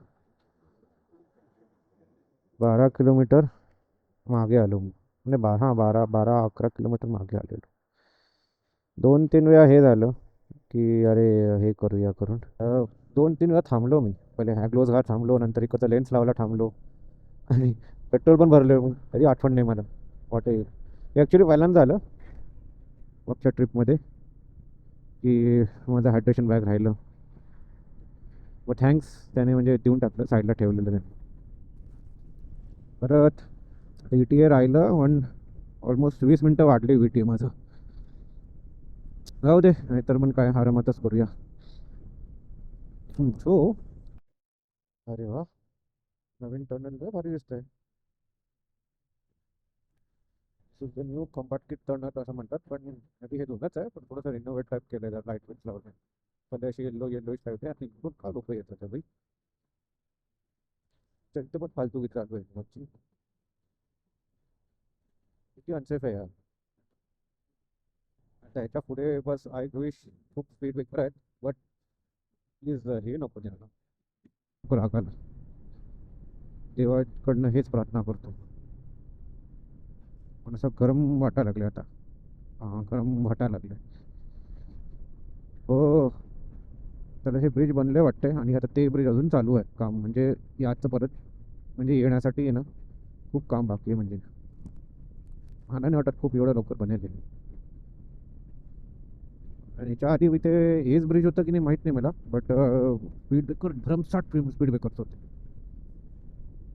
12 किलोमीटर मागे आलो मी. म्हणजे 11 किलोमीटर मागे आलेलो. 2-3 वेळा हे झालं की अरे हे करूया करून 2-3 वेळा थांबलो मी. पहिले हॅग्लोज घाट थांबलो, नंतर इकडचा लेन्स लावला थांबलो, आणि पेट्रोल पण भरलं मग. तरी आठवण नाही मला वाटे. हे ॲक्च्युली पहिल्यांदा झालं मागच्या ट्रिपमध्ये की माझं हायड्रेशन बॅग राहिलं. मग थँक्स, त्याने म्हणजे देऊन टाकलं, साईडला ठेवलेलं त्याने. परत व्ही टी ए राहिलं. ऑलमोस्ट 20 मिनटं वाढली व्ही टी ए माझं. राहू दे, नाहीतर मग काय आरामातच करूया. सो अरे वा, नवीन टर्नल भारी दिसतंय. सो न्यू कॉम्पॅक्ट टर्नर असं म्हणतात, पण आधी हे जुनंच आहे, पण थोडंसं रिनोव्हेट टाईप केलं आहे, लाईट वेट लावलं. पहिले अशी येल्लो येल्लोच टाईप आहे, आणि खूप का लोक येतात भाई. इथं पण फालतू चालू आहे मच्छी. किती अनसेफ आहे यार. आता ह्याच्या पुढे बस आय विश खूप स्पीड ब्रेकर आहेत, बट प्लीज हे नको द्यायला, नको रागायला. देवाकडनं हेच प्रार्थना करतो. पण असं गरम वाटायला लागले आता. हां, गरम वाटायला लागले. हो. तर हे ब्रिज बनले वाटते, आणि आता ते ब्रिज अजून चालू आहे काम, म्हणजे याचं परत म्हणजे येण्यासाठी आहे ना, खूप काम बाकी आहे. म्हणजे मला नाही वाटत खूप एवढं लवकर बनेल हे. आणि याच्या आधी इथे हेच ब्रिज होतं की नाही माहीत नाही मला, बट स्पीड ब्रेकर भरमसाठ स्पीड ब्रेकर्स होते.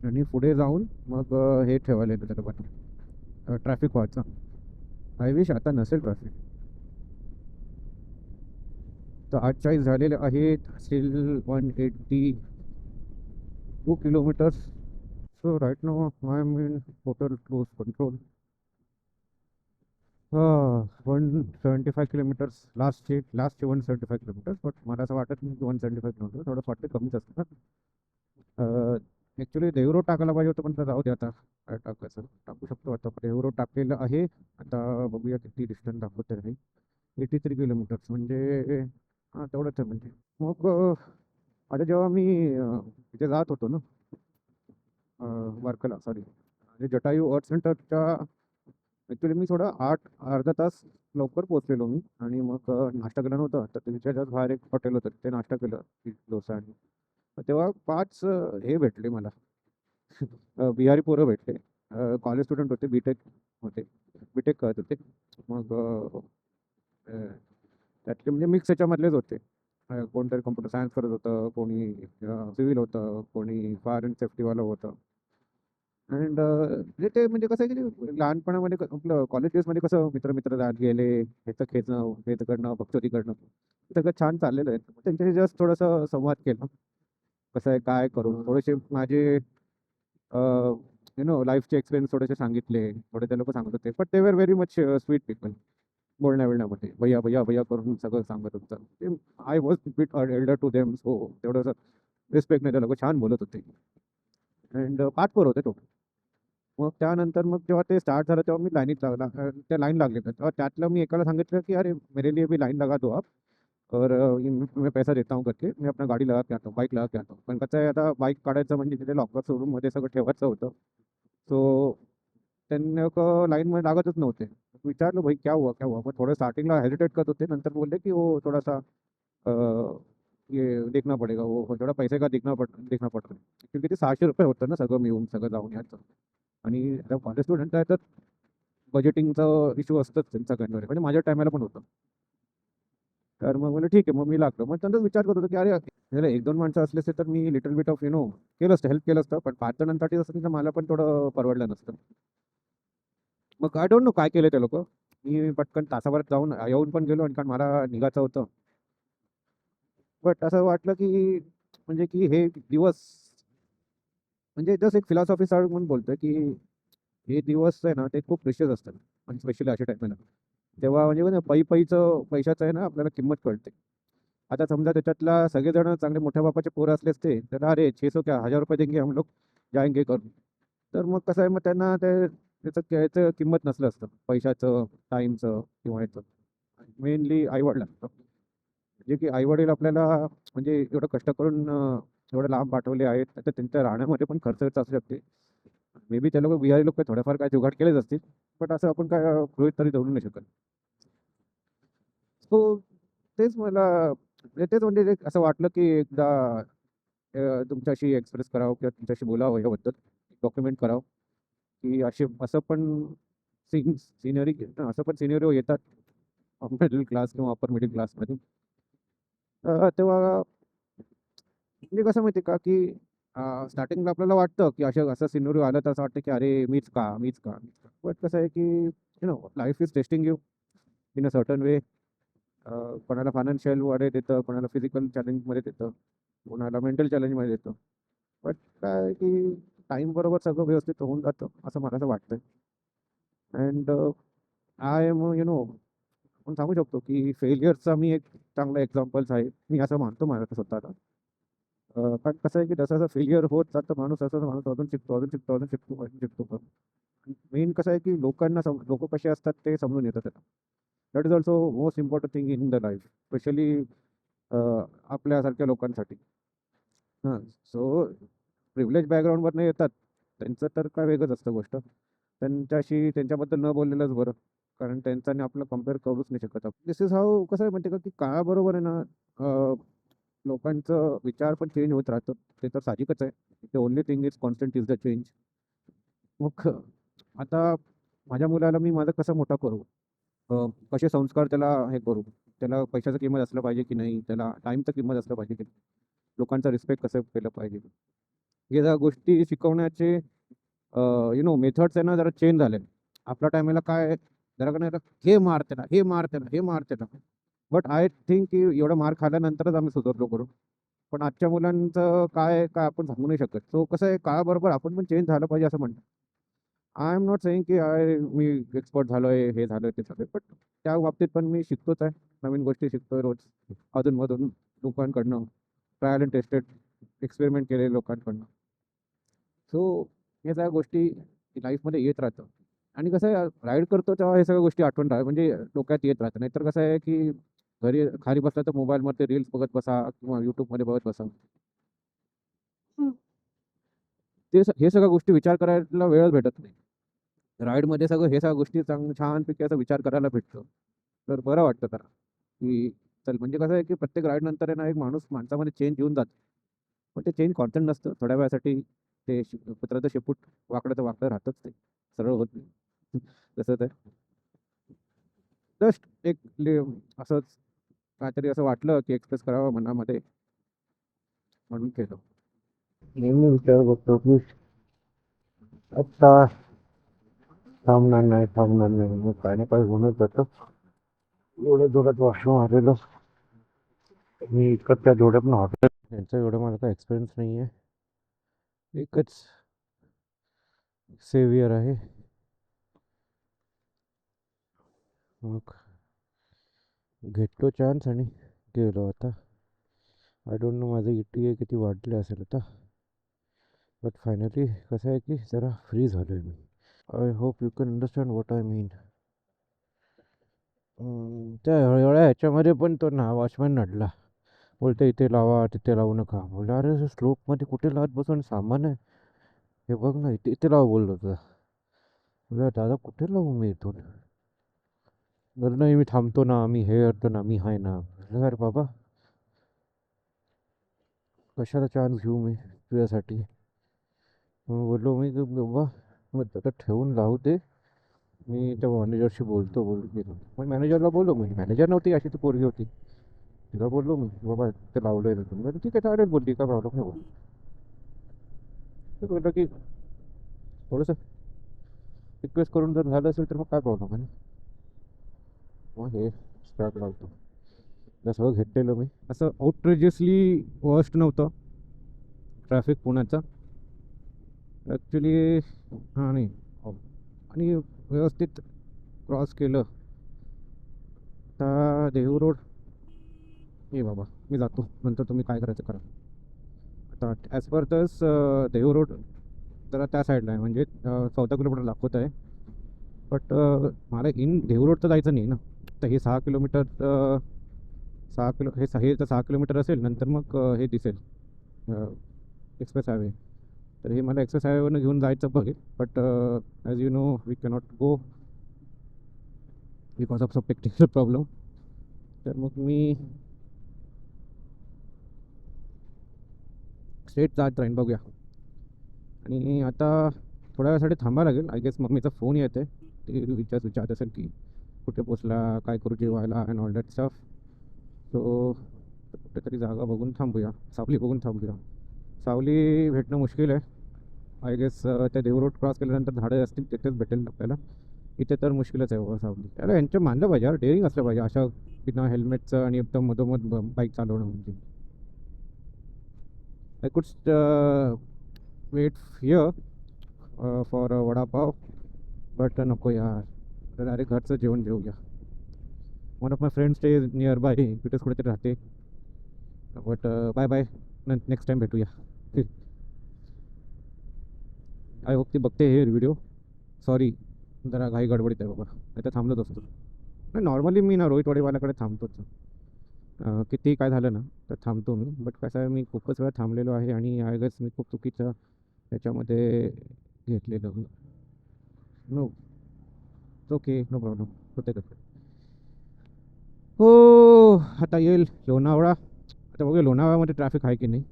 आणि पुढे जाऊन मग हे ठेवायला येतं त्याला ट्रॅफिक व्हायचा. आय विश आता नसेल ट्रॅफिक. तर 48 झालेले आहेत, still 182 kilometres. So right now I am in total close control. 175 kilometres लास्टचे 175 किलोमीटर्स, बट मला असं वाटत नाही की 175 किलोमीटर थोडं वाटतं कमीच असतं ना. ॲक्च्युली देवरोड टाकायला पाहिजे होतं, पण तर जाऊ दे आता. काय टाकायचं, टाकू शकतो आता. देवरोड टाकलेलं आहे. आता बघूया किती डिस्टन्स दाखवत आहे. 83 किलोमीटर्स म्हणजे हां, तेवढंच आहे म्हणजे. मग आता जेव्हा मी इथे जात होतो ना, वर्कला, सॉरी, म्हणजे जटायू अर्थ सेंटरच्या, ॲक्च्युली मी थोडं अर्धा तास लवकर पोहोचलेलो मी. आणि मग नाश्ता केला नव्हता, तर त्याच्याच बाहेर एक हॉटेल होतं, ते नाश्ता केलं इडली डोसा. आणि तेव्हा 5 हे भेटले मला. बिहारी पोरं भेटले. कॉलेज स्टुडंट होते, होते बीटेक करत होते. मग त्यातले म्हणजे मिक्स ह्याच्यामधलेच होते. कोणतरी कम्प्युटर सायन्स करत होतं, कोणी सिव्हिल होतं, कोणी फायर अँड सेफ्टीवालं होतं. अँड म्हणजे ते म्हणजे कसं आहे की लहानपणामध्ये आपलं कॉलेज डेजमध्ये कसं मित्र मित्र जात गेले, ह्याचं खेचणं, हे करणं, भक्तोती करणं, सगळं छान चाललेलं आहे. त्यांच्याशी जस्ट थोडंसं संवाद केला, कसं आहे काय करू, थोडेसे माझे लाईफचे एक्सपिरियन्स थोडेसे सांगितले. थोडे ते लोक सांगत होते, बट दे वर व्हेरी मच स्वीट पीपल. बोलण्या बिलण्यामध्ये भैया भैया भैया करून सगळं सांगत होतं ते. I was bit elder to them, so तेवढं रिस्पेक्ट नाही, ते लोक छान बोलत होते. अँड 5 पोरं होते टोटल. मग त्यानंतर मग जेव्हा ते स्टार्ट झालं, तेव्हा मी लाईनीत लागला. त्या लाईन लागले, तेव्हा त्यातलं मी एकाला सांगितलं की अरे मेरे लिए भी लाईन लगा दो आप. और मैं पैसा देता हूँ करके मी अपना गाडी लगा के आता हूँ, बाईक लगा के आता हूँ. पण कसं आहे, आता बाईक काढायचं म्हणजे तिथे लॉकर शोरूममध्ये सगळं ठेवायचं होतं. सो त्यांनी लोकं लाईनमध्ये लागतच नव्हते. विचारलं, "भाई क्या हुआ, क्या हुआ?" मग थोडं स्टार्टिंगला हेजिटेट करत होते. नंतर बोलले, की "वो थोड़ा-सा अ, ये देखना पडेगा, वो थोडा पैसे का देखना पडतं." क्योंकि ते ₹600 होतं ना सगळं मिळून, सगळं जाऊन यायचं. आणि आता कॉलेज स्टुडंट आहे तर बजेटिंगचा इश्यू असतंच त्यांचा सगळ्यांकडे. म्हणजे माझ्या टायमाला पण होतं. तर मग म्हणलं ठीक आहे, मग मी लागलो. मग त्यांचाच विचार करत होतो, की अरे, ह्याला 1-2 माणसं असले असते तर मी लिटल बिट ऑफ केलं असतं, हेल्प केलं असतं. पण 5 जणांसाठी असतं तर मला पण थोडं परवडलं नसतं. मग आय डोंट नो काय केलं ते लोकं. मी पटकन तासाभरात जाऊन येऊन पण गेलो आणि कारण मला निघायचं होतं. बट असं वाटलं, की म्हणजे की हे दिवस म्हणजे जस्ट एक फिलॉसॉफी सर म्हणून बोलतोय, की हे दिवस आहे ना, ते खूप प्रेशियस असतात आणि स्पेशली अशा टाईमला. तेव्हा म्हणजे कसं पै-पैचं पैशाचं आहे ना, आपल्याला किंमत कळते. आता समजा त्याच्यातला सगळेजण चांगले मोठ्या बापाचे पोरं असले असते, तर "अरे 600 क्या, ₹1000 देंगे हम लोग, जाएंगे" करून. तर मग कसं आहे, मग त्यांना ते याचं किंमत नसलं असतं. पैशाचं, टाईमचं किंवा ह्याचं. मेनली आई-वडिलांचं. जे की आई-वडील आपल्याला म्हणजे एवढं कष्ट करून एवढं लांब पाठवले आहेत, तर त्यांच्या राहण्यामध्ये पण खर्च असू शकते. मे बी ते लोकं बिहारी लोक थोडेफार काय जुगाड केलेच असतील. बट असं आपण काय गृहीत तरी धरू नाही शकत. सो तेच मला तेच म्हणजे एक असं वाटलं, की एकदा तुमच्याशी एक्सप्रेस करावं किंवा तुमच्याशी बोलावं याबद्दल. डॉक्युमेंट करावं, की असं पण असं पण सिनेरिओ येतात मिडल क्लास किंवा अपर मिडल क्लासमध्ये. तेव्हा म्हणजे कसं माहिती आहे का, की स्टार्टिंगला आपल्याला वाटतं, की असं सिनेरिओ आलं तर असं वाटतं, की "अरे मीच का? मीच का? मीच का?" बट कसं आहे, की life is testing you in a certain way. कोणाला फायनान्शियलमध्ये देतं, कोणाला फिजिकल चॅलेंजमध्ये देतं, कोणाला मेंटल चॅलेंजमध्ये देतं. बट काय आहे, की टाईमबरोबर सगळं व्यवस्थित होऊन जातं, असं मला असं वाटतंय. अँड आय एम आपण सांगू शकतो, की फेल्युअरचा मी एक चांगला एक्झाम्पल्स आहे. मी असं मानतो मला स्वतःला. पण कसं आहे, की जसं-जसं फेल्युअर होत जातं माणूस, तसं माणूस अजून शिकतो, अजून शिकतो, अजून शिकतो, अजून शिकतो पण. मेन कसं आहे, की लोकं कसे असतात ते समजून येतं त्याला. That is also most important thing in the life. Specially आपल्यासारख्या लोकांसाठी. हां, सो प्रिव्हिलेज बॅकग्राऊंडवरनं येतात. त्यांचं तर काय वेगळंच असतं गोष्ट. त्यांच्याबद्दल न बोललेलंच बरं. कारण त्यांचं आणि आपलं कंपेअर करूच नाही शकत आपण. दिस इज हाऊ कसं आहे माहिती आहे का, की काळाबरोबर आहे ना लोकांचं विचार पण चेंज होत राहतं. ते तर साहजिकच आहे. The only thing is constant is the change. मग आता माझ्या मुलाला मी माझं कसं मोठा करू? कसे संस्कार त्याला हे करू? त्याला पैशाचं किंमत असलं पाहिजे की नाही? त्याला टाईमचं किंमत असलं पाहिजे की नाही? लोकांचा रिस्पेक्ट कसं केलं पाहिजे? हे सगळ्या गोष्टी शिकवण्याचे मेथड्स आहे ना जरा चेंज झाले. आपल्या टायमाला काय आहे, जरा का नाही हे मार त्याला, हे मार त्याला, हे मार त्याला. बट आय थिंक की एवढा मार खाल्ल्यानंतरच आम्ही सुधारलो करू. पण आजच्या मुलांचं काय आहे, काय आपण सांगू नाही शकत. सो कसं आहे काळाबरोबर आपण पण चेंज झालं पाहिजे असं म्हणतो. आय एम नॉट सेइंग की मी एक्सपर्ट झालोय, हे झालोय, ते झालोय. बट त्या बाबतीत पण मी शिकतोच आहे. नवीन गोष्टी शिकतोय रोज. अधून-मधून लोकांकडनं, ट्रायल अँड टेस्टेड एक्सपेरिमेंट केलेल्या लोकांकडनं. सो या सगळ्या गोष्टी लाईफमध्ये येत राहतं. आणि कसं आहे राईड करतो तेव्हा हे सगळ्या गोष्टी आठवण म्हणजे डोक्यात येत राहतं. नाहीतर कसं आहे की घरी खाली बसला तर मोबाईलमध्ये रील्स बघत बसा किंवा YouTubeमध्ये बघत बसा. हं. हे सगळ्या गोष्टी विचार करायला वेळच भेटत नाही. राईडमध्ये हे सगळ्या गोष्टी छानपैकी असा विचार करायला भेटतो. तर बरं वाटतं जरा, की चल म्हणजे कसं आहे की प्रत्येक राईडनंतर आहे ना एक माणसामध्ये चेंज येऊन जातो. पण ते चेंज कॉन्स्टंट नसतं. थोड्या वेळासाठी ते कुत्र्याचं शेपूट वाकडं तर वाकडं राहतंच ते. सरळ होत नाही. तसंच आहे. जस्ट एक असंच काहीतरी असं वाटलं, की एक्सप्रेस करावं मनामध्ये म्हणून केलं. नेहमी विचार करतो की आत्ता थांबणार नाही, थांबणार नाही. मग काही ना काही होऊनच जातं. एवढ्या जोरात वॉशरूम आलेलं. मी इतकं त्या जोड्यातून हॉटेल यांचा एवढा मला काही एक्सपिरियन्स नाही आहे. एकच सेवियर आहे. मग घेतलो चान्स आणि गेलो आता. आय डोंट नो माझं ETA किती वाढले असेल आता. बट फायनली कसं आहे की जरा फ्री झालो आहे मी. I hope you can understand what I mean. त्या एवढ्या ह्याच्यामध्ये पण तो ना वॉचमॅन नडला. बोलते इथे लावा तिथे लावू नका. बोललं अरे स्लोपमध्ये कुठे लावत बसून सामान आहे. हे बघ ना इथे इथे लावा बोललो तुला. बोलला दादा कुठे लावू मी इथून. बरं नाही मी थांबतो ना मी हे करतो ना मी आहे ना. म्हणलं, अरे बाबा कशाला चान्स घेऊ मी तुझ्यासाठी. मग बोललो मी की बाबा मग आता ठेवून लावू दे. मी त्या मॅनेजरशी बोलून गेलो. मग मॅनेजरला बोललो मी मॅनेजर नव्हती अशी ती पोरगी होती. तिला बोललो मी बाबा ते लावलं आहे तुम्ही बरं ठीक आहे चालेल बोलली काय प्रॉब्लेम नाही बोल. ते बोललं की थोडंसं रिक्वेस्ट करून जर झालं असेल तर मग काय प्रॉब्लेम आहे ना. मग हे स्टार्ट लावतो. त्या सगळं घेतलेलं मी असं आउटरेजियसली वर्स्ट नव्हतं ट्रॅफिक पुण्याचं ॲक्च्युली. हां नाही आणि व्यवस्थित क्रॉस केलं. आता देहू रोड ए बाबा मी जातो नंतर तुम्ही काय करायचं करा. आता ॲज पर दस देहू रोड जरा त्या साईडला आहे म्हणजे 14 किलोमीटर दाखवत आहे. बट मला इन देहू रोड तर जायचं नाही ना. तर हे 6 किलोमीटर 6 किलो हे तर 6 किलोमीटर असेल नंतर मग हे दिसेल एक्सप्रेस हायवे. तर हे मला एक्सप्रेस हायवेवरनं घेऊन जायचं बघेल. But as you know we cannot go because of some technical problem. तर मग मी स्ट्रेट जात राहीन बघूया. आणि आता थोड्या वेळासाठी थांबावं लागेल आय गेस. मम्मीचा फोन येते ते विचारत असेल की कुठे पोचला काय करू जेवायला and all that stuff. So कुठेतरी जागा बघून थांबूया सावली बघून थांबूया. सावली भेटणं मुश्किल आहे आय गेस. त्या देहू रोड क्रॉस केल्यानंतर झाडं असतील तिथेच भेटेल आपल्याला. इथे तर मुश्किलच आहे बाबा सावली. त्याला यांचं मानलं पाहिजे यार डेअरिंग असलं पाहिजे अशा बिना हेल्मेटचं आणि एकदम मधोमध बाईक चालवणं म्हणजे. I could wait here for vada pav but नको यार. तर डायरेक्ट घरचं जेवण जेवूया. One of my friends stay nearby तिथेच कुठेतरी राहते. But bye bye next time भेटूया. आय होप ती बघते हे व्हिडिओ. सॉरी जरा घाई गडबडीत आहे बाबा नाही तर थांबलोच असतो. नाही नॉर्मली मी ना रोहित वडेवाल्याकडे थांबतोच. किती काय झालं ना तर थांबतो मी. बट कसं आहे मी खूपच वेळा थांबलेलो आहे आणि आय गेस मी खूप चुकीचं त्याच्यामध्ये घेतलेलं. नो ओके नो प्रॉब्लेम होते कसं. हो आता येईल लोणावळा. आता बघूया लोणावळ्यामध्ये ट्रॅफिक आहे की नाही.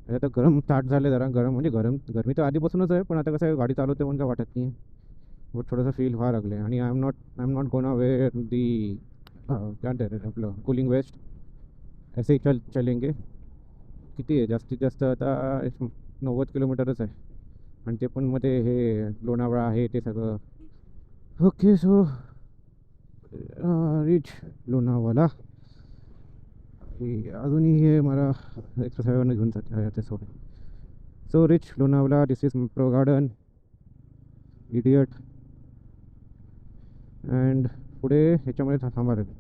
आता गरम स्टार्ट झालं जरा गरम म्हणजे गरमी तर आधीपासूनच आहे पण आता कसं आहे गाडी चालवते म्हणून काय वाटत नाही. बट थोडंसं फील व्हायला लागलं आहे आणि I am not gonna wear the काय म्हणतात आपलं कूलिंग वेस्ट ऐसे चलेंगे. किती आहे जास्तीत जास्त आता 90 किलोमीटरच आहे. आणि ते पण मध्ये हे लोणावळा आहे ते सगळं. Okay so rich Lonavala. अजूनही हे मला एक्सरसाइजवरनं घेऊन जाते ते सोड. So rich Lonavala this is pro garden idiot. And पुढे ह्याच्यामध्ये थांबा लागेल.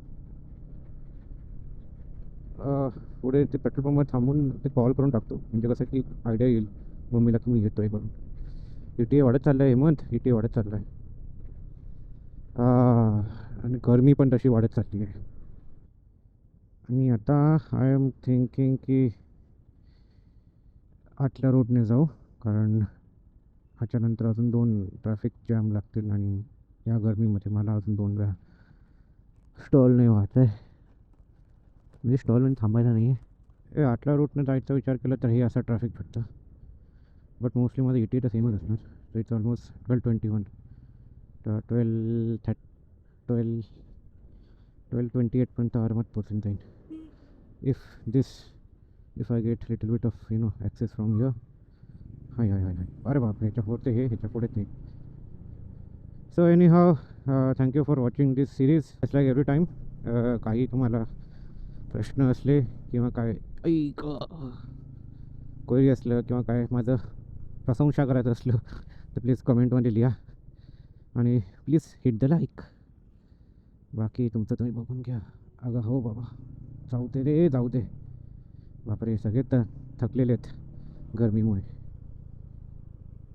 पुढे ते पेट्रोल पंपवर थांबून ते कॉल करून टाकतो म्हणजे कसं की आयडिया येईल मम्मीला की मी घेतो आहे करून. इटी वाढत चाललं आहे हेमंत इटी वाढत चाललं आहे. आणि गरमी पण तशी वाढत चालली आहे. आणि आता आय एम थिंकिंग की आतल्या रोडने जाऊ कारण ह्याच्यानंतर अजून 2 ट्रॅफिक जॅम लागतील आणि या गरमीमध्ये मला अजून 2 वेळा स्टॉल नाही व्हायचं आहे. म्हणजे स्टॉलमध्ये थांबायचं नाही आहे. हे आतल्या रूटनं जायचा विचार केला तर हे असं ट्रॅफिक भेटतं. बट मोस्टली माझं इटी तर सेमच असणार. सो इट्स ऑलमोस्ट 12:21 तर 12:28पर्यंत आरामात पोचून जाईन. If I get little bit of access from here. Hi hi hi hi अरे बापरे ह्याच्या पुढे हे ह्याच्या पुढे ते. So anyhow thank you for watching this series it's like every time. काही तुम्हाला प्रश्न असले किंवा काय ऐक क्वेरी असलं किंवा काय माझं प्रशंसा करायचं असलं तर प्लीज कमेंटमध्ये लिहा आणि प्लीज हिट द लाईक. बाकी तुमचं तुम्ही बघून घ्या. अगं हो बाबा जाऊ दे रे जाऊ दे. बापरे सगळे तर थकलेले आहेत गरमीमुळे.